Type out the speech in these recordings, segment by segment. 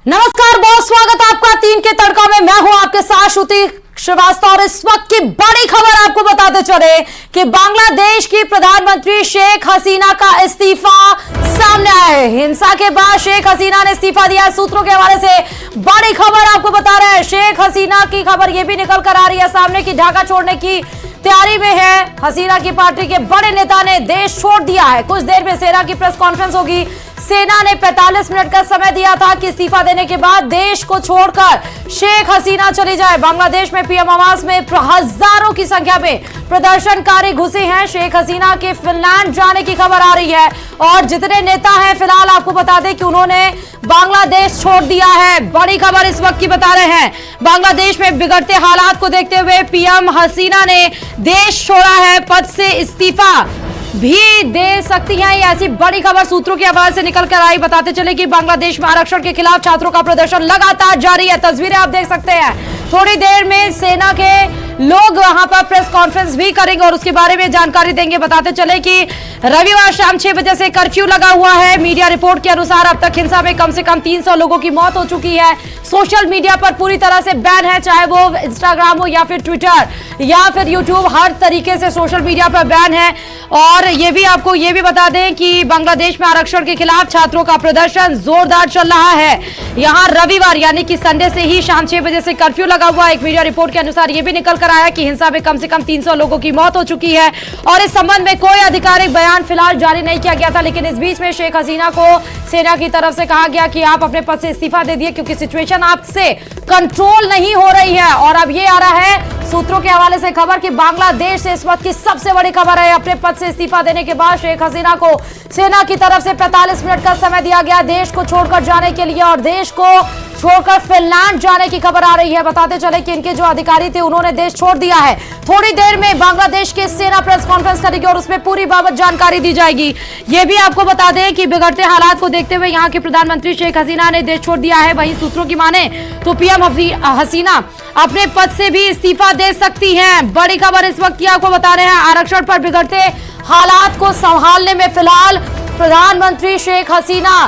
नमस्कार, बहुत स्वागत आपका 3 के तड़का में। मैं हूं आपके साथ श्रुति श्रीवास्तव और इस वक्त की बड़ी खबर आपको बताते चले कि बांग्लादेश की प्रधानमंत्री शेख हसीना का इस्तीफा सामने आया है। हिंसा के बाद शेख हसीना ने इस्तीफा दिया। सूत्रों के हवाले से बड़ी खबर आपको बता रहे हैं। शेख हसीना की खबर यह भी निकल कर आ रही है सामने की ढाका छोड़ने की तैयारी में है। हसीना की पार्टी के बड़े नेता ने देश छोड़ दिया है। कुछ देर में सेना की प्रेस कॉन्फ्रेंस होगी। सेना ने 45 मिनट का समय दिया था कि इस्तीफा देने के बाद देश को छोड़कर शेख हसीना चली जाए। बांग्लादेश में पीएम आवास में हजारों की संख्या में प्रदर्शनकारी घुसे हैं। शेख हसीना के फिनलैंड जाने की खबर आ रही है और जितने नेता हैं फिलहाल आपको बता दें कि उन्होंने बांग्लादेश छोड़ दिया है। बड़ी खबर इस वक्त की बता रहे हैं। बांग्लादेश में बिगड़ते हालात को देखते हुए पीएम हसीना ने देश छोड़ा है। पद से इस्तीफा भी दे सकती हैं। ये ऐसी बड़ी खबर सूत्रों की आवाज से निकल कर आई। बताते चले कि बांग्लादेश में आरक्षण के खिलाफ छात्रों का प्रदर्शन लगातार जारी है। तस्वीरें आप देख सकते हैं। थोड़ी देर में सेना के लोग वहां पर प्रेस कॉन्फ्रेंस भी करेंगे और उसके बारे में जानकारी देंगे। बताते चले कि रविवार शाम 6 बजे से कर्फ्यू लगा हुआ है। मीडिया रिपोर्ट के अनुसार अब तक हिंसा में कम से कम 300 लोगों की मौत हो चुकी है। सोशल मीडिया पर पूरी तरह से बैन है, चाहे वो इंस्टाग्राम हो या फिर ट्विटर या फिर यूट्यूब, हर तरीके से सोशल मीडिया पर बैन है। और ये भी आपको ये भी बता दें कि बांग्लादेश में आरक्षण के खिलाफ छात्रों का प्रदर्शन जोरदार चल रहा है। यहाँ रविवार यानी कि संडे से ही शाम 6 बजे से कर्फ्यू लगा हुआ है। एक मीडिया रिपोर्ट के अनुसार ये भी निकल कर आया कि हिंसा में कम से कम 300 लोगों की मौत हो चुकी है और इस संबंध में कोई आधिकारिक बयान फिलहाल जारी नहीं किया गया था। लेकिन इस बीच में शेख हसीना को सेना की तरफ से कहा गया कि आप अपने पद से इस्तीफा दे दिए क्योंकि सिचुएशन आपसे कंट्रोल नहीं हो रही है। और अब ये आ रहा है सूत्रों के हवाले से खबर कि बांग्लादेश से इस वक्त की सबसे बड़ी खबर है। अपने पद से इस्तीफा देने के बाद शेख हसीना को सेना की तरफ से 45 मिनट का समय दिया गया देश को छोड़कर जाने के लिए और देश को छोड़कर फिनलैंड जाने की खबर आ रही है। बताते चले कि इनके जो अधिकारी थे उन्होंने देश छोड़ दिया है। थोड़ी देर में बांग्लादेश की सेना प्रेस कॉन्फ्रेंस करेगी और उसमें पूरी बाबत जानकारी दी जाएगी। ये भी आपको बता दें कि बिगड़ते हालात को देखते हुए यहाँ के प्रधानमंत्री शेख हसीना ने देश छोड़ दिया है। वहीं सूत्रों की माने तो पीएम हसीना अपने पद से भी इस्तीफा दे सकती हैं। बड़ी खबर इस वक्त की आपको बता रहे हैं। आरक्षण पर बिगड़ते हालात को संभालने में फिलहाल प्रधानमंत्री शेख हसीना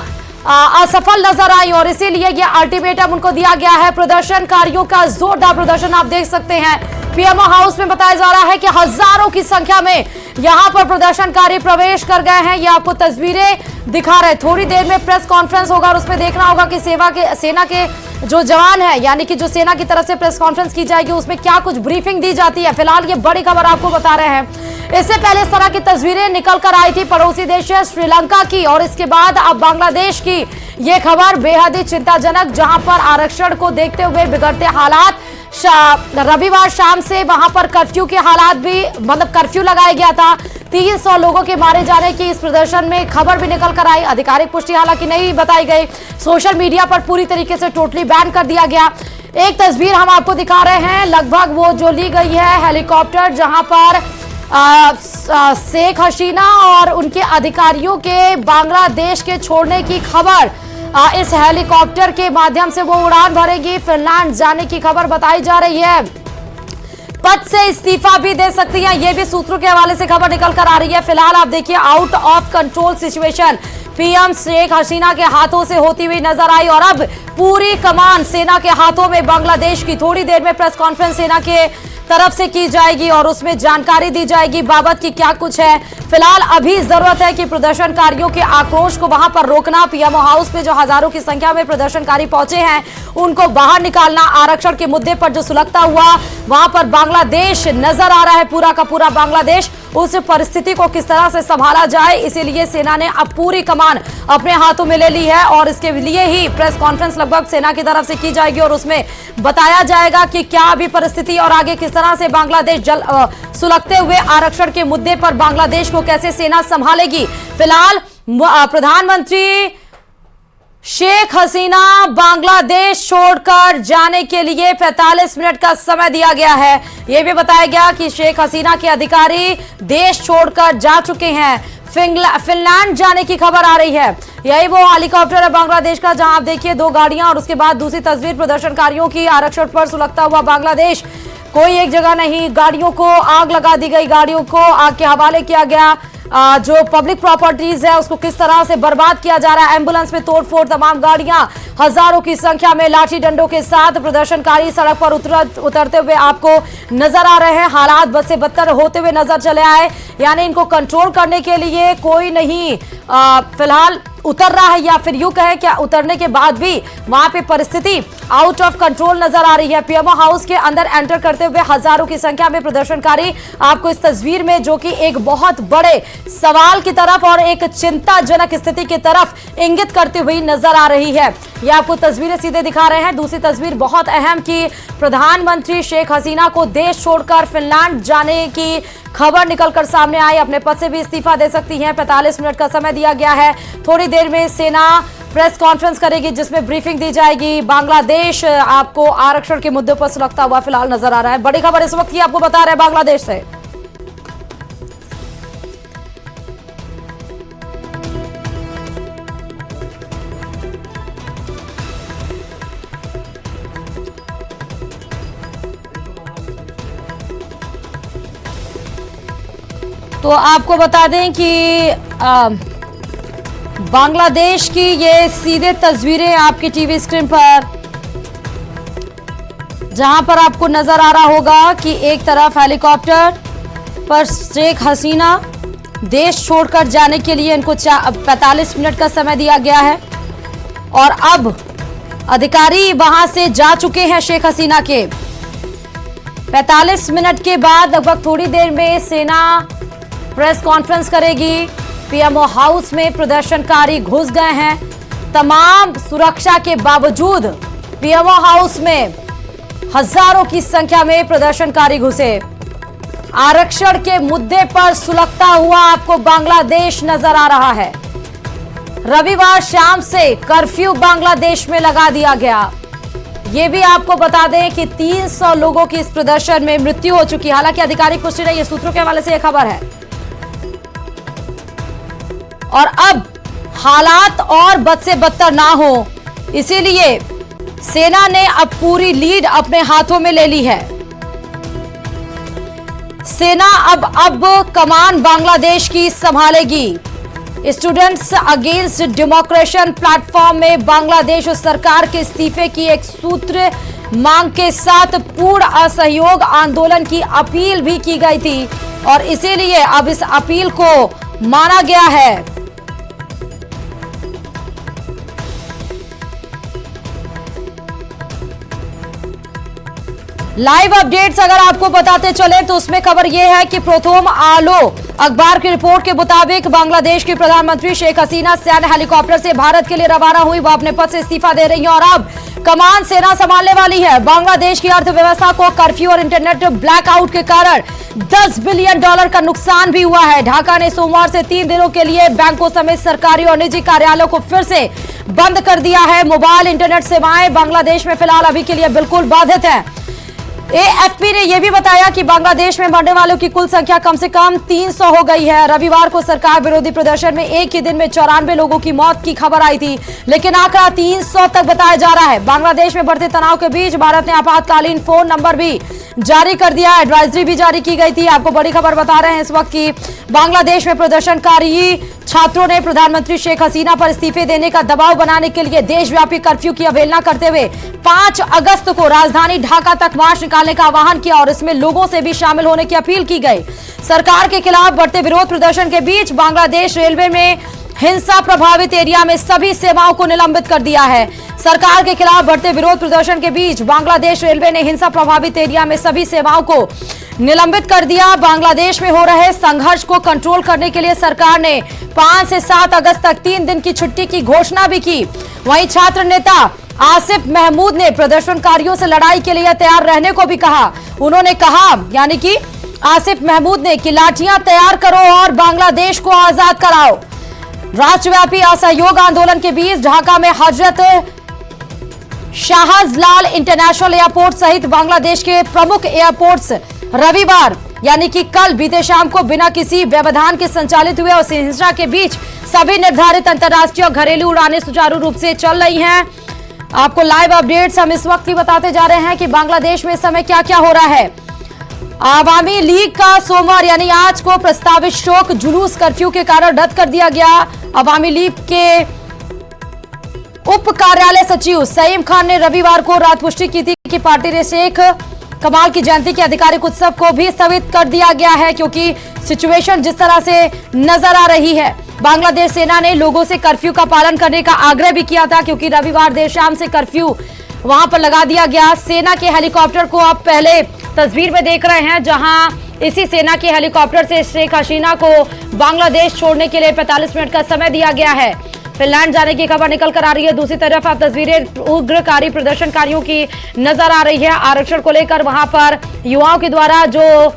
असफल नजर आई और इसीलिए यह अल्टीमेटम उनको दिया गया है। प्रदर्शनकारियों का जोरदार प्रदर्शन आप देख सकते हैं। पीएमओ हाउस में बताया जा रहा है कि हजारों की संख्या में यहां पर प्रदर्शनकारी प्रवेश कर गए हैं। ये आपको तस्वीरें दिखा रहे। थोड़ी देर में प्रेस कॉन्फ्रेंस होगा और उसमें देखना होगा कि सेना के जो जवान है यानी कि जो सेना की तरफ से प्रेस कॉन्फ्रेंस की जाएगी उसमें क्या कुछ ब्रीफिंग दी जाती है। फिलहाल ये बड़ी खबर आपको बता रहे हैं। इससे पहले इस तरह की तस्वीरें निकल कर आई थी पड़ोसी देश श्रीलंका की और इसके बाद अब बांग्लादेश की ये खबर बेहद ही चिंताजनक, जहां पर आरक्षण को देखते हुए बिगड़ते हालात। रविवार शाम से वहां पर कर्फ्यू के हालात भी मतलब कर्फ्यू लगाया गया था। 300 लोगों के मारे जाने की इस प्रदर्शन में खबर भी निकल कर आई। आधिकारिक पुष्टि हालांकि नहीं बताई गई। सोशल मीडिया पर पूरी तरीके से टोटली बैन कर दिया गया। एक तस्वीर हम आपको दिखा रहे हैं, लगभग वो जो ली गई है हेलीकॉप्टर, जहां पर शेख हसीना और उनके अधिकारियों के बांग्लादेश के छोड़ने की खबर। इस हेलीकॉप्टर के माध्यम से वो उड़ान भरेगी, फिनलैंड जाने की खबर बताई जा रही है। पद से इस्तीफा भी दे सकती है, ये भी सूत्रों के हवाले से खबर निकल कर आ रही है। फिलहाल आप देखिए out of control situation PM Sheikh Hasina के हाथों से होती हुई नजर आई और अब पूरी कमान सेना के हाथों में बांग्लादेश की। थोड़ी देर में प्रेस कॉन्फ्रेंस सेना के तरफ से की जाएगी और उसमें जानकारी दी जाएगी बाबत की क्या कुछ है। फिलहाल अभी जरूरत है कि प्रदर्शनकारियों के आक्रोश को वहां पर रोकना। पीएमओ हाउस में जो हजारों की संख्या में प्रदर्शनकारी पहुंचे हैं उनको बाहर निकालना। आरक्षण के मुद्दे पर जो सुलगता हुआ वहां पर बांग्लादेश नजर आ रहा है, पूरा का पूरा बांग्लादेश। उस परिस्थिति को किस तरह से संभाला जाए, इसीलिए सेना ने अब पूरी कमान अपने हाथों में ले ली है और इसके लिए ही प्रेस कॉन्फ्रेंस लगभग सेना की तरफ से की जाएगी और उसमें बताया जाएगा कि क्या अभी परिस्थिति और आगे किस तरह से बांग्लादेश सुलगते हुए आरक्षण के मुद्दे पर बांग्लादेश को कैसे सेना संभालेगी। फिलहाल प्रधानमंत्री शेख हसीना बांग्लादेश छोड़कर जाने के लिए 45 मिनट का समय दिया गया है। यह भी बताया गया कि शेख हसीना के अधिकारी देश छोड़कर जा चुके हैं। फिनलैंड जाने की खबर आ रही है। यही वो हेलीकॉप्टर है बांग्लादेश का, जहां आप देखिए 2 गाड़ियां और उसके बाद दूसरी तस्वीर प्रदर्शनकारियों की। आरक्षण पर सुलगता हुआ बांग्लादेश, कोई एक जगह नहीं, गाड़ियों को आग लगा दी गई, गाड़ियों को आग के हवाले किया गया। जो पब्लिक प्रॉपर्टीज है उसको किस तरह से बर्बाद किया जा रहा है। एम्बुलेंस में तोड़फोड़, तमाम गाड़ियां हजारों की संख्या में लाठी डंडों के साथ प्रदर्शनकारी सड़क पर उतरते हुए आपको नजर आ रहे हैं। हालात बद से बदतर होते हुए नजर चले आए, यानी इनको कंट्रोल करने के लिए कोई नहीं फिलहाल उतर रहा है, या फिर यूं कहें क्या उतरने के बाद भी वहां पे परिस्थिति आउट ऑफ कंट्रोल नजर आ रही है। पीएमओ हाउस के अंदर एंटर करते हुए हजारों की संख्या में प्रदर्शनकारी आपको इस तस्वीर में, जो कि एक बहुत बड़े सवाल की तरफ और एक चिंताजनक स्थिति की तरफ इंगित करती हुई नजर आ रही है। यह आपको तस्वीरें सीधे दिखा रहे हैं। दूसरी तस्वीर बहुत अहम कि प्रधानमंत्री शेख हसीना को देश छोड़कर फिनलैंड जाने की खबर निकलकर सामने आई। अपने पद से भी इस्तीफा दे सकती हैं। 45 मिनट का समय दिया गया है। थोड़ी देर में सेना प्रेस कॉन्फ्रेंस करेगी जिसमें ब्रीफिंग दी जाएगी। बांग्लादेश आपको आरक्षण के मुद्दे पर सुलगता हुआ फिलहाल नजर आ रहा है। बड़ी खबर इस वक्त की आपको बता रहे हैं बांग्लादेश से। तो आपको बता दें कि बांग्लादेश की ये सीधे तस्वीरें आपकी टीवी स्क्रीन पर, जहां पर आपको नजर आ रहा होगा कि एक तरफ हेलीकॉप्टर पर शेख हसीना देश छोड़कर जाने के लिए इनको 45 मिनट का समय दिया गया है और अब अधिकारी वहां से जा चुके हैं शेख हसीना के। 45 मिनट के बाद लगभग थोड़ी देर में सेना प्रेस कॉन्फ्रेंस करेगी। पीएमओ हाउस में प्रदर्शनकारी घुस गए हैं। तमाम सुरक्षा के बावजूद पीएमओ हाउस में हजारों की संख्या में प्रदर्शनकारी घुसे। आरक्षण के मुद्दे पर सुलगता हुआ आपको बांग्लादेश नजर आ रहा है। रविवार शाम से कर्फ्यू बांग्लादेश में लगा दिया गया। ये भी आपको बता दें कि 300 लोगों की इस प्रदर्शन में मृत्यु हो चुकी है। हालांकि आधिकारिक पुष्टि नहीं है, सूत्रों के हवाले से यह खबर है। और अब हालात और बद से बदतर ना हो, इसीलिए सेना ने अब पूरी लीड अपने हाथों में ले ली है। सेना अब कमान बांग्लादेश की संभालेगी। स्टूडेंट्स अगेंस्ट डेमोक्रेशन प्लेटफॉर्म में बांग्लादेश सरकार के इस्तीफे की एक सूत्र मांग के साथ पूर्ण असहयोग आंदोलन की अपील भी की गई थी और इसीलिए अब इस अपील को माना गया है। लाइव अपडेट्स अगर आपको बताते चले तो उसमें खबर यह है कि प्रथम आलो अखबार की रिपोर्ट के मुताबिक बांग्लादेश की प्रधानमंत्री शेख हसीना सैन्य हेलीकॉप्टर से भारत के लिए रवाना हुई। वह अपने पद से इस्तीफा दे रही है और अब कमान सेना संभालने वाली है। बांग्लादेश की अर्थव्यवस्था को कर्फ्यू और इंटरनेट ब्लैकआउट के कारण $10 बिलियन का नुकसान भी हुआ है। ढाका ने सोमवार से 3 दिनों के लिए बैंकों समेत सरकारी और निजी कार्यालयों को फिर से बंद कर दिया है। मोबाइल इंटरनेट सेवाएं बांग्लादेश में फिलहाल अभी के लिए बिल्कुल बाधित है। एएफपी ने यह भी बताया कि बांग्लादेश में मरने वालों की कुल संख्या कम से कम 300 हो गई है। रविवार को सरकार विरोधी प्रदर्शन में एक ही दिन में 94 लोगों की मौत की खबर आई थी, लेकिन आंकड़ा 300 तक बताया जा रहा है। बांग्लादेश में बढ़ते तनाव के बीच भारत ने आपातकालीन फोन नंबर भी जारी कर दिया। एडवाइजरी भी जारी की गई थी। आपको बड़ी खबर बता रहे हैं इस वक्त की बांग्लादेश में प्रदर्शनकारी छात्रों ने प्रधानमंत्री शेख हसीना पर इस्तीफे देने का दबाव बनाने के लिए देशव्यापी कर्फ्यू की अवहेलना करते हुए 5 अगस्त को राजधानी ढाका तक मार्च निकालने का आह्वान किया और इसमें लोगों से भी शामिल होने की अपील की गई। सरकार के खिलाफ बढ़ते विरोध प्रदर्शन के बीच बांग्लादेश रेलवे में हिंसा प्रभावित एरिया में सभी सेवाओं को निलंबित कर दिया है। सरकार के खिलाफ बढ़ते विरोध प्रदर्शन के बीच बांग्लादेश रेलवे ने हिंसा प्रभावित एरिया में सभी सेवाओं को निलंबित कर दिया। बांग्लादेश में हो रहे संघर्ष को कंट्रोल करने के लिए सरकार ने 5 से 7 अगस्त तक 3 दिन की छुट्टी की घोषणा भी की। वहीं छात्र नेता आसिफ महमूद ने प्रदर्शनकारियों से लड़ाई के लिए तैयार रहने को भी कहा। उन्होंने कहा, यानी कि आसिफ महमूद ने, कि लाठियां तैयार करो और बांग्लादेश को आजाद कराओ। राष्ट्रव्यापी असहयोग आंदोलन के बीच ढाका में हजरत शाहजलाल इंटरनेशनल एयरपोर्ट सहित बांग्लादेश के प्रमुख एयरपोर्ट्स रविवार यानी कि कल बीते शाम को बिना किसी व्यवधान के संचालित हुए और हिंसा के बीच सभी निर्धारित अंतर्राष्ट्रीय और घरेलू उड़ानें सुचारू रूप से चल रही हैं। आपको लाइव अपडेट्स हम इस वक्त ही बताते जा रहे हैं कि बांग्लादेश में इस समय क्या क्या हो रहा है। आवामी लीग का सोमवार यानी आज को प्रस्तावित शोक जुलूस कर्फ्यू के कारण रद्द कर दिया गया। आवामी लीग के उप कार्यालय सचिव सईम खान ने रविवार को रात पुष्टि की थी कि पार्टी ने शेख कमाल की जयंती के आधिकारिक उत्सव को भी स्थगित कर दिया गया है, क्योंकि सिचुएशन जिस तरह से नजर आ रही है। बांग्लादेश सेना ने लोगों से कर्फ्यू का पालन करने का आग्रह भी किया था, क्योंकि रविवार देर शाम से कर्फ्यू वहां पर लगा दिया गया। सेना के हेलीकॉप्टर को आप पहले तस्वीर में देख रहे हैं, जहां इसी सेना के हेलीकॉप्टर से शेख हसीना को बांग्लादेश छोड़ने के लिए 45 मिनट का समय दिया गया है। फिनलैंड जाने की खबर निकल कर आ रही है। दूसरी तरफ आप तस्वीरें उग्रकारी प्रदर्शनकारियों की नजर आ रही है। आरक्षण को लेकर वहां पर युवाओं के द्वारा जो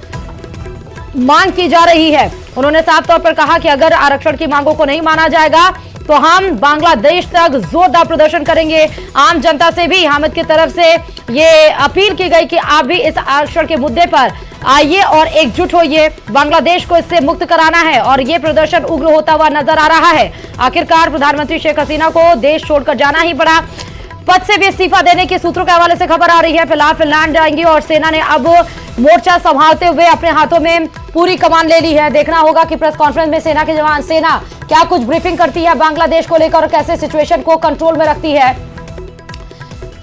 मांग की जा रही है, उन्होंने साफ तौर पर कहा कि अगर आरक्षण की मांगों को नहीं माना जाएगा तो हम बांग्लादेश तक जोरदार प्रदर्शन करेंगे। आम जनता से भी हामिद की तरफ से ये अपील की गई कि आप भी इस आरक्षण के मुद्दे पर आइए और एकजुट होइए। बांग्लादेश को इससे मुक्त कराना है और ये प्रदर्शन उग्र होता हुआ नजर आ रहा है। आखिरकार प्रधानमंत्री शेख हसीना को देश छोड़कर जाना ही पड़ा। पद से भी इस्तीफा देने के सूत्रों के हवाले से खबर आ रही है। फिलहाल फिनलैंड जाएंगी और सेना ने अब मोर्चा संभालते हुए अपने हाथों में पूरी कमान ले ली है। देखना होगा कि प्रेस कॉन्फ्रेंस में सेना के जवान सेना क्या कुछ ब्रीफिंग करती है बांग्लादेश को लेकर और कैसे सिचुएशन को कंट्रोल में रखती है।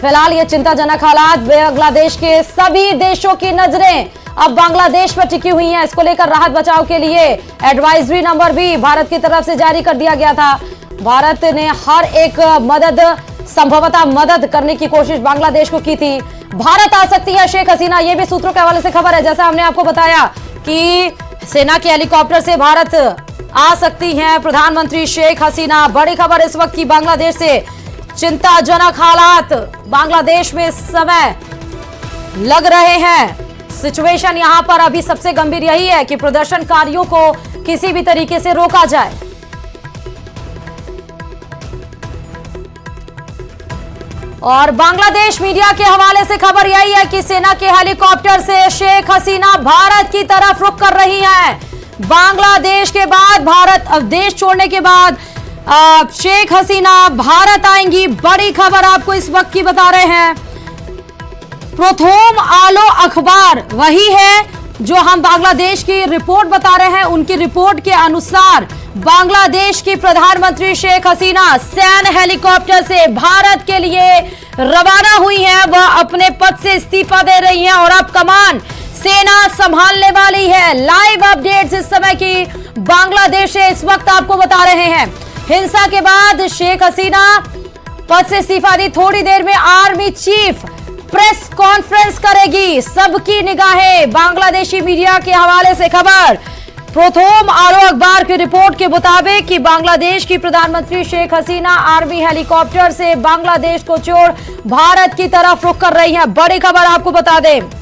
फिलहाल ये चिंताजनक हालात, बांग्लादेश के सभी देशों की नजरें अब बांग्लादेश पर टिकी हुई हैं। इसको लेकर राहत बचाव के लिए एडवाइजरी नंबर भी भारत की तरफ से जारी कर दिया गया था। भारत ने हर एक संभवतः मदद करने की कोशिश बांग्लादेश को की थी। भारत आ सकती है शेख हसीना, ये भी सूत्रों के हवाले से खबर है। जैसा हमने आपको बताया कि सेना के हेलीकॉप्टर से भारत आ सकती हैं प्रधानमंत्री शेख हसीना। बड़ी खबर इस वक्त की बांग्लादेश से, चिंताजनक हालात बांग्लादेश में इस समय लग रहे हैं। सिचुएशन यहां पर अभी सबसे गंभीर यही है कि प्रदर्शनकारियों को किसी भी तरीके से रोका जाए। और बांग्लादेश मीडिया के हवाले से खबर यही है कि सेना के हेलीकॉप्टर से शेख हसीना भारत की तरफ रुख कर रही हैं। बांग्लादेश के बाद भारत अब देश छोड़ने के बाद शेख हसीना भारत आएंगी। बड़ी खबर आपको इस वक्त की बता रहे हैं। प्रथम आलो अखबार वही है जो हम बांग्लादेश की रिपोर्ट बता रहे हैं। उनकी रिपोर्ट के अनुसार बांग्लादेश की प्रधानमंत्री शेख हसीना सैन्य हेलीकॉप्टर से भारत के लिए रवाना हुई हैं। वह अपने पद से इस्तीफा दे रही हैं और अब कमान सेना संभालने वाली है। लाइव अपडेट्स इस समय की बांग्लादेश से इस वक्त आपको बता रहे हैं। हिंसा के बाद शेख हसीना पद से इस्तीफा दी। थोड़ी देर में आर्मी चीफ प्रेस कॉन्फ्रेंस करेगी। सबकी निगाहें बांग्लादेशी मीडिया के हवाले से खबर। प्रथम आलो अखबार की रिपोर्ट के मुताबिक कि बांग्लादेश की प्रधानमंत्री शेख हसीना आर्मी हेलीकॉप्टर से बांग्लादेश को छोड़ भारत की तरफ रुख कर रही हैं। बड़ी खबर आपको बता दें।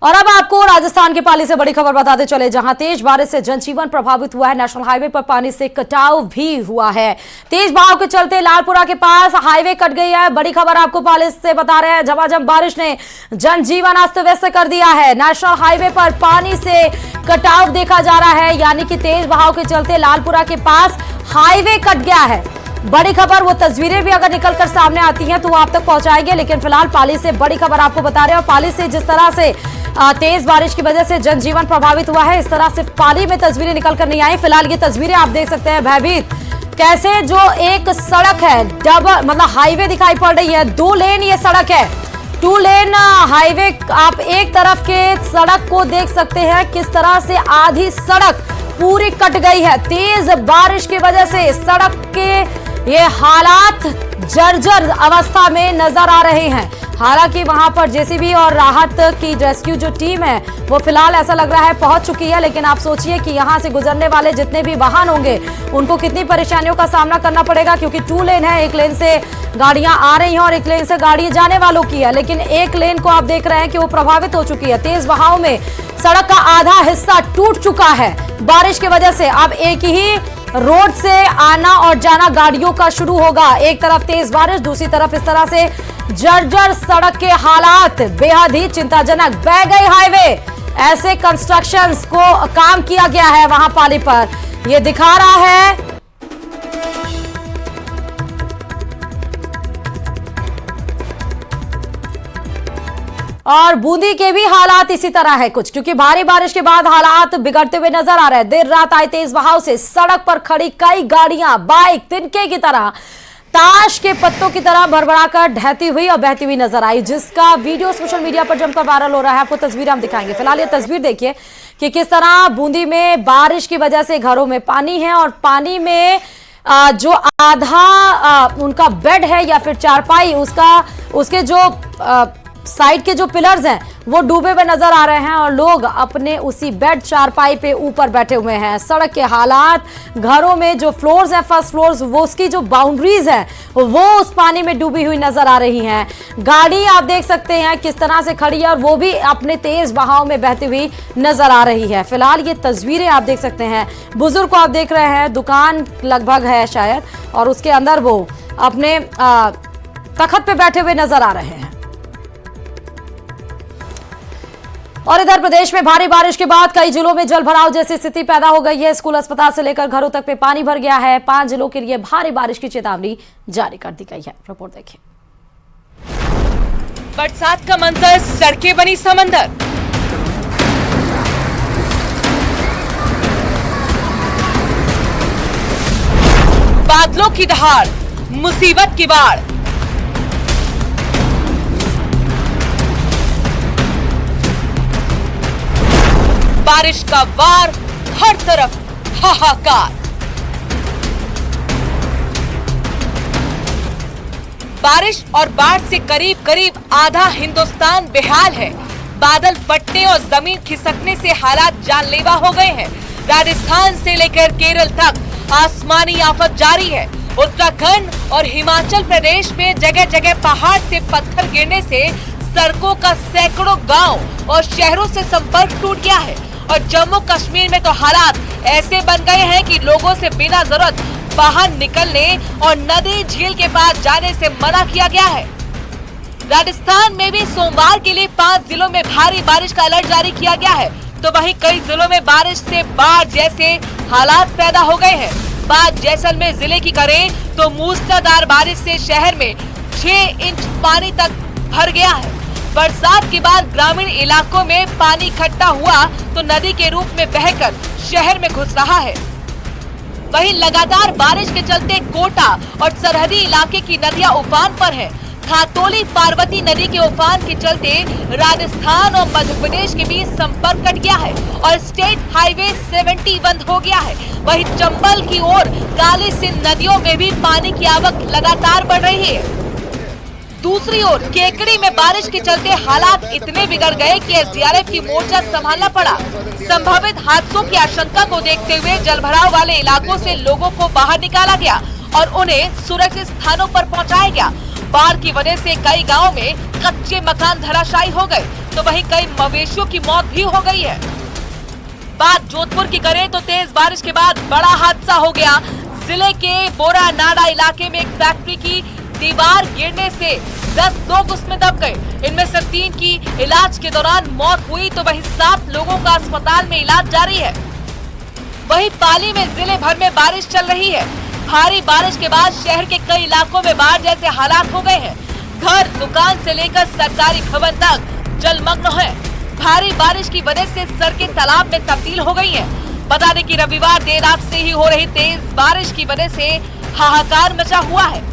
और अब आपको राजस्थान के पाली से बड़ी खबर बताते चले, जहां तेज बारिश से जनजीवन प्रभावित हुआ है। नेशनल हाईवे पर पानी से कटाव भी हुआ है। तेज बहाव के चलते लालपुरा के पास हाईवे कट गई है। बड़ी खबर आपको पाली से बता रहे हैं। झमाझम बारिश ने जनजीवन अस्त व्यस्त कर दिया है। नेशनल हाईवे पर पानी से कटाव देखा जा रहा है, यानी कि तेज बहाव के चलते लालपुरा के पास हाईवे कट गया है। बड़ी खबर, वो तस्वीरें भी अगर निकलकर सामने आती हैं तो वो आप तक पहुंचाएंगे, लेकिन फिलहाल पाली से बड़ी खबर आपको बता रहे हैं। और पाली से जिस तरह से तेज बारिश की वजह से जनजीवन प्रभावित हुआ है, इस तरह से पाली में तस्वीरें निकलकर नहीं आई। फिलहाल ये तस्वीरें आप देख सकते हैं भयभीत, कैसे जो एक सड़क है डबल मतलब हाईवे दिखाई पड़ रही है। 2 लेन ये सड़क है, 2 लेन हाईवे। आप एक तरफ के सड़क को देख सकते हैं किस तरह से आधी सड़क पूरी कट गई है। तेज बारिश की वजह से सड़क के ये हालात जर्जर अवस्था में नजर आ रहे हैं। हालांकि वहां पर जेसीबी और राहत की रेस्क्यू जो टीम है वो फिलहाल ऐसा लग रहा है पहुंच चुकी है, लेकिन आप सोचिए कि यहां से गुजरने वाले जितने भी वाहन होंगे उनको कितनी परेशानियों का सामना करना पड़ेगा, क्योंकि 2 लेन है। एक लेन से गाड़ियां आ रही हैं और एक लेन से गाड़ी जाने वालों की है, लेकिन एक लेन को आप देख रहे हैं कि वो प्रभावित हो चुकी है। तेज बहाव में सड़क का आधा हिस्सा टूट चुका है बारिश की वजह से। अब एक ही रोड से आना और जाना गाड़ियों का शुरू होगा। एक तरफ तेज बारिश, दूसरी तरफ इस तरह से जर्जर सड़क के हालात बेहद ही चिंताजनक। बह गई हाईवे, ऐसे कंस्ट्रक्शंस को काम किया गया है वहां पाली पर। ये दिखा रहा है और बूंदी के भी हालात इसी तरह है कुछ, क्योंकि भारी बारिश के बाद हालात बिगड़ते हुए नजर आ रहे हैं। देर रात आए तेज बहाव से सड़क पर खड़ी कई गाड़ियां बाइक तिनके की तरह, ताश के पत्तों की तरह भरभराकर ढहती हुई और बहती हुई नजर आई, जिसका वीडियो सोशल मीडिया पर जमकर वायरल हो रहा है। आपको तस्वीर हम दिखाएंगे। फिलहाल ये तस्वीर देखिए कि किस तरह बूंदी में बारिश की वजह से घरों में पानी है और पानी में जो आधा उनका बेड है या फिर चारपाई, उसके जो साइड के जो पिलर्स हैं वो डूबे हुए नजर आ रहे हैं और लोग अपने उसी बेड चारपाई पे ऊपर बैठे हुए हैं। सड़क के हालात, घरों में जो फ्लोर्स हैं, फर्स्ट फ्लोर्स, वो उसकी जो बाउंड्रीज है वो उस पानी में डूबी हुई नजर आ रही हैं। गाड़ी आप देख सकते हैं किस तरह से खड़ी है और वो भी अपने तेज बहाव में बहती हुई नजर आ रही है। फिलहाल ये तस्वीरें आप देख सकते हैं। बुजुर्ग को आप देख रहे हैं, दुकान लगभग है शायद, और उसके अंदर वो अपने तखत पे बैठे हुए नजर आ रहे हैं। और इधर प्रदेश में भारी बारिश के बाद कई जिलों में जलभराव जैसी स्थिति पैदा हो गई है। स्कूल, अस्पताल से लेकर घरों तक में पानी भर गया है। 5 जिलों के लिए भारी बारिश की चेतावनी जारी कर दी गई है। रिपोर्ट देखिए। बरसात का मंजर, सड़कें बनी समंदर। बादलों की दहाड़, मुसीबत की बाढ़। बारिश का वार, हर तरफ हाहाकार। बारिश और बाढ़ से करीब करीब आधा हिंदुस्तान बेहाल है। बादल फटने और जमीन खिसकने से हालात जानलेवा हो गए हैं। राजस्थान से लेकर केरल तक आसमानी आफत जारी है। उत्तराखंड और हिमाचल प्रदेश में जगह जगह पहाड़ से पत्थर गिरने से सड़कों का सैकड़ों गांव और शहरों से संपर्क टूट गया है। और जम्मू कश्मीर में तो हालात ऐसे बन गए हैं कि लोगों से बिना जरूरत बाहर निकलने और नदी झील के पास जाने से मना किया गया है। राजस्थान में भी सोमवार के लिए 5 जिलों में भारी बारिश का अलर्ट जारी किया गया है, तो वहीं कई जिलों में बारिश से बाढ़ जैसे हालात पैदा हो गए हैं। बात जैसलमेर जिले की करें तो मूसलाधार बारिश से शहर में 6 इंच पानी तक भर गया है। बरसात के बाद ग्रामीण इलाकों में पानी इकट्ठा हुआ तो नदी के रूप में बहकर शहर में घुस रहा है। वहीं लगातार बारिश के चलते कोटा और सरहदी इलाके की नदियां उफान पर हैं। खातोली पार्वती नदी के उफान के चलते राजस्थान और मध्य प्रदेश के बीच संपर्क कट गया है और स्टेट हाईवे 70 बंद हो गया है। वहीं चंबल की ओर काली सिंध नदियों में भी पानी की आवक लगातार बढ़ रही है। दूसरी ओर केकड़ी में बारिश के चलते हालात इतने बिगड़ गए कि एसडीआरएफ की मोर्चा संभालना पड़ा। संभावित हादसों की आशंका को देखते हुए जलभराव वाले इलाकों से लोगों को बाहर निकाला गया और उन्हें सुरक्षित स्थानों पर पहुंचाया गया। बाढ़ की वजह से कई गांवों में कच्चे मकान धराशायी हो गए, तो वहीं कई मवेशियों की मौत भी हो गई है। बात जोधपुर की करें तो तेज बारिश के बाद बड़ा हादसा हो गया। जिले के बोरा नाडा इलाके में एक फैक्ट्री की दीवार गिरने से 10 लोग उसमें दब गए। इनमें से 3 की इलाज के दौरान मौत हुई, तो वहीं 7 लोगों का अस्पताल में इलाज जारी है। वहीं पाली में जिले भर में बारिश चल रही है। भारी बारिश के बाद शहर के कई इलाकों में बाढ़ जैसे हालात हो गए हैं। घर, दुकान से लेकर सरकारी भवन तक जलमग्न है। भारी बारिश की वजह से सड़कें तालाब में तब्दील हो गई हैं। बता दें कि रविवार देर रात से ही हो रही तेज बारिश की वजह से हाहाकार मचा हुआ है।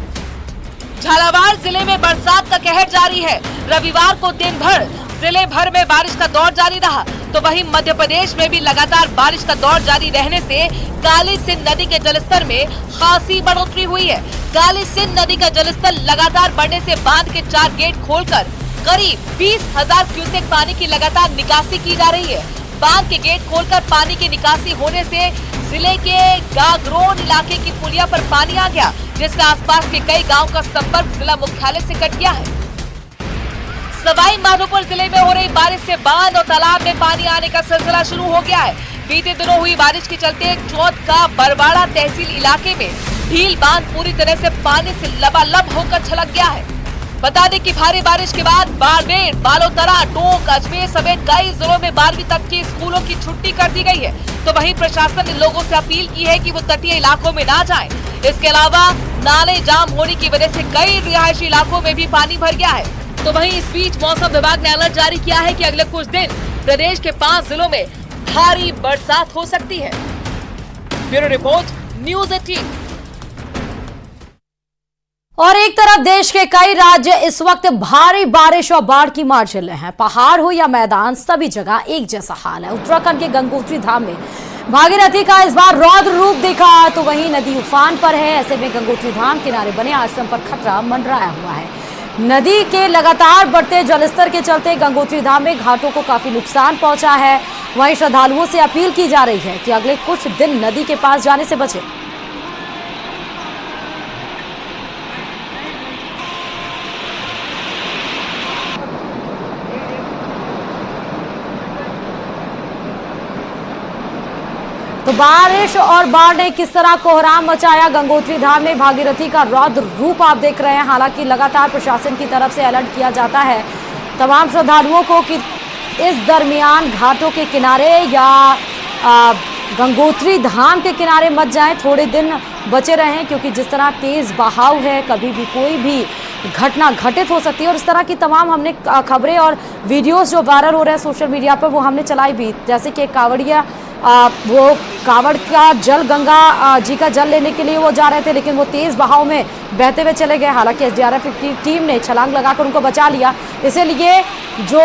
झालावाड़ जिले में बरसात का कहर जारी है। रविवार को दिन भर जिले भर में बारिश का दौर जारी रहा, तो वहीं मध्य प्रदेश में भी लगातार बारिश का दौर जारी रहने से काली सिंध नदी के जलस्तर में खासी बढ़ोतरी हुई है। काली सिंध नदी का जलस्तर लगातार बढ़ने से बांध के 4 गेट खोलकर करीब 20,000 क्यूसेक पानी की लगातार निकासी की जा रही है। बांध के गेट खोलकर पानी की निकासी होने से जिले के गागरोन इलाके की पुलिया पर पानी आ गया, जिससे आसपास के कई गांव का संपर्क जिला मुख्यालय से कट गया है। सवाई माधोपुर जिले में हो रही बारिश से बांध और तालाब में पानी आने का सिलसिला शुरू हो गया है। बीते दिनों हुई बारिश के चलते चौथ का बरवाड़ा तहसील इलाके में ढील बांध पूरी तरह से पानी से लबालब होकर छलक गया है। बता दें कि भारी बारिश के बाद बाड़मेर, बालोतरा, टोंक, अजमेर समेत कई जिलों में 12वीं तक के स्कूलों की छुट्टी कर दी गई है, तो वहीं प्रशासन ने लोगों से अपील की है कि वो तटीय इलाकों में ना जाएं। इसके अलावा नाले जाम होने की वजह से कई रिहायशी इलाकों में भी पानी भर गया है। तो वहीं इस बीच मौसम विभाग ने अलर्ट जारी किया है कि अगले कुछ दिन प्रदेश के 5 जिलों में भारी बरसात हो सकती है। Bureau report, news 18। और एक तरफ देश के कई राज्य इस वक्त भारी बारिश और बाढ़ की मार झेल रहे हैं। पहाड़ हो या मैदान, सभी जगह एक जैसा हाल है। उत्तराखंड के गंगोत्री धाम में भागीरथी का इस बार रौद्र रूप दिखा, तो वहीं नदी उफान पर है। ऐसे में गंगोत्री धाम किनारे बने आश्रम पर खतरा मंडराया हुआ है। नदी के लगातार बढ़ते जलस्तर के चलते गंगोत्री धाम में घाटों को काफी नुकसान पहुंचा है। वहीं श्रद्धालुओं से अपील की जा रही है कि अगले कुछ दिन नदी के पास जाने से बचें। तो बारिश और बाढ़ ने किस तरह कोहराम मचाया गंगोत्री धाम में। भागीरथी का रौद्र रूप आप देख रहे हैं। हालांकि लगातार प्रशासन की तरफ से अलर्ट किया जाता है तमाम श्रद्धालुओं को कि इस दरमियान घाटों के किनारे या गंगोत्री धाम के किनारे मत जाएं, थोड़े दिन बचे रहें, क्योंकि जिस तरह तेज बहाव है कभी भी कोई भी घटना घटित हो सकती है। और इस तरह की तमाम हमने खबरें और वीडियोस जो वायरल हो रहे हैं सोशल मीडिया पर वो हमने चलाई भी। जैसे कि कांवड़िया वो कांवड़ का जल गंगा जी का जल लेने के लिए वो जा रहे थे, लेकिन वो तेज बहाव में बहते हुए चले गए। हालांकि एसडीआरएफ की टीम ने छलांग लगाकर उनको बचा लिया। इसीलिए जो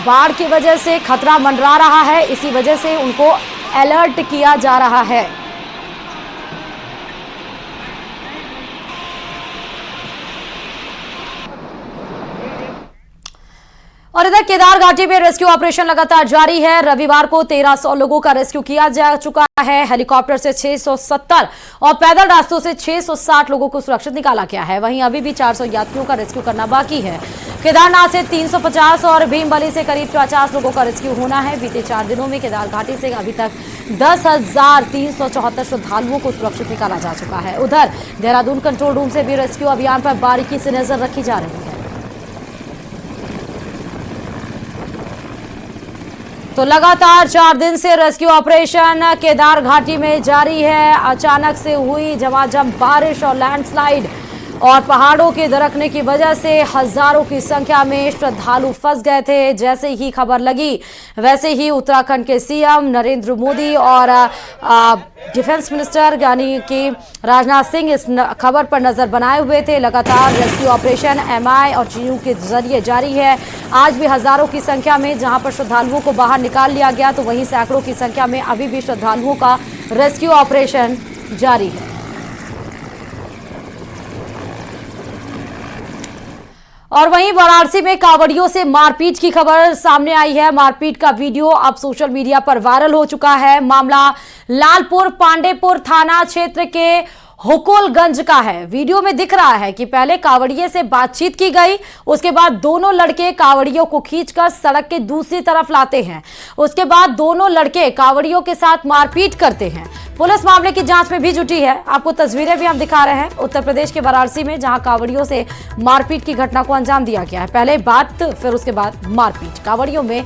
बाढ़ की वजह से खतरा मंडरा रहा है, इसी वजह से उनको अलर्ट किया जा रहा है। और इधर केदार घाटी में रेस्क्यू ऑपरेशन लगातार जारी है। रविवार को 1300 लोगों का रेस्क्यू किया जा चुका है। हेलीकॉप्टर से 670 और पैदल रास्तों से 660 लोगों को सुरक्षित निकाला गया है। वहीं अभी भी 400 यात्रियों का रेस्क्यू करना बाकी है। केदारनाथ से 350 और भीमबली से करीब 50 लोगों का रेस्क्यू होना है। बीते 4 दिनों में केदार घाटी से अभी तक 10,374 श्रद्धालुओं को सुरक्षित निकाला जा चुका है। उधर देहरादून कंट्रोल रूम से भी रेस्क्यू अभियान पर बारीकी से नजर रखी जा रही है। तो लगातार 4 दिन से रेस्क्यू ऑपरेशन केदार घाटी में जारी है। अचानक से हुई झमाझम बारिश और लैंडस्लाइड और पहाड़ों के दरकने की वजह से हजारों की संख्या में श्रद्धालु फंस गए थे। जैसे ही खबर लगी वैसे ही उत्तराखंड के सीएम नरेंद्र मोदी और डिफेंस मिनिस्टर यानी कि राजनाथ सिंह इस खबर पर नजर बनाए हुए थे। लगातार रेस्क्यू ऑपरेशन एमआई और जीयू के जरिए जारी है। आज भी हजारों की संख्या में जहां पर श्रद्धालुओं को बाहर निकाल लिया गया, तो वहीं सैकड़ों की संख्या में अभी भी श्रद्धालुओं का रेस्क्यू ऑपरेशन जारी है। और वहीं वाराणसी में कांवड़ियों से मारपीट की खबर सामने आई है। मारपीट का वीडियो अब सोशल मीडिया पर वायरल हो चुका है। मामला लालपुर पांडेपुर थाना क्षेत्र के हुकुलगंज का है। वीडियो में दिख रहा है कि पहले कांवड़िये से बातचीत की गई, उसके बाद दोनों लड़के कांवड़ियों को खींचकर सड़क के दूसरी तरफ लाते हैं। उसके बाद दोनों लड़के कांवड़ियों के साथ मारपीट करते हैं। पुलिस मामले की जांच में भी जुटी है। आपको तस्वीरें भी हम दिखा रहे हैं उत्तर प्रदेश के वाराणसी में, जहां कांवड़ियों से मारपीट की घटना को अंजाम दिया गया है। पहले बात फिर उसके बाद मारपीट। कांवड़ियों में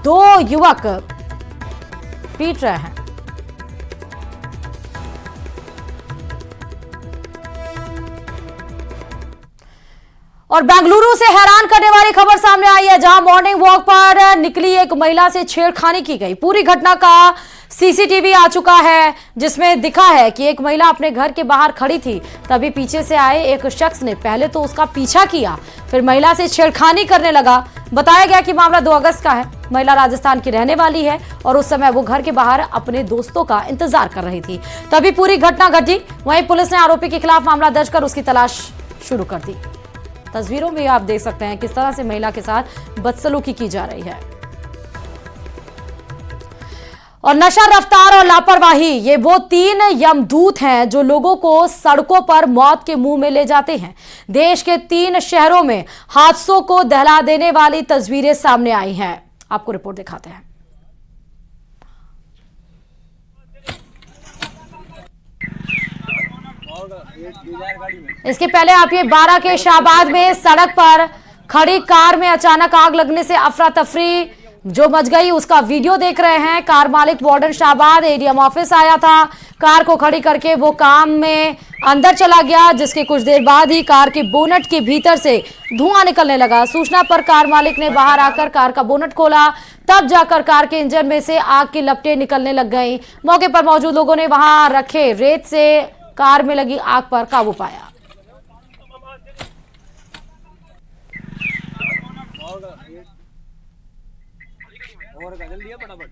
2 युवक पीट रहे हैं। और बेंगलुरु से हैरान करने वाली खबर सामने आई है, जहां मॉर्निंग वॉक पर निकली एक महिला से छेड़खानी की गई। पूरी घटना का सीसीटीवी आ चुका है, जिसमें दिखा है कि एक महिला अपने घर के बाहर खड़ी थी, तभी पीछे से आए एक शख्स ने पहले तो उसका पीछा किया, फिर महिला से छेड़खानी करने लगा। बताया गया कि मामला 2 अगस्त का है। महिला राजस्थान की रहने वाली है और उस समय वो घर के बाहर अपने दोस्तों का इंतजार कर रही थी, तभी पूरी घटना घटी। वहीं पुलिस ने आरोपी के खिलाफ मामला दर्ज कर उसकी तलाश शुरू कर दी। तस्वीरों में आप देख सकते हैं किस तरह से महिला के साथ बदसलूकी की जा रही है। और नशा, रफ्तार और लापरवाही, ये वो 3 यमदूत हैं जो लोगों को सड़कों पर मौत के मुंह में ले जाते हैं। देश के 3 शहरों में हादसों को दहला देने वाली तस्वीरें सामने आई हैं। आपको रिपोर्ट दिखाते हैं। इसके पहले आप ये 12 के शाहबाद में सड़क पर खड़ी कार में अचानक आग लगने से अफरा तफरी जो मच गई उसका वीडियो देख रहे हैं। कार मालिक वार्डन शाहबाद एडीएम ऑफिस आया था, कार को खड़ी करके वो काम में अंदर चला गया, जिसके कुछ देर बाद ही कार के बोनट के भीतर से धुआं निकलने लगा। सूचना पर कार मालिक ने बाहर आकर कार का बोनट खोला, तब जाकर कार के इंजन में से आग की लपटें निकलने लग गई। मौके पर मौजूद लोगों ने वहां रखे रेत से कार में लगी आग पर काबू पाया। और जल्दी है फटाफट।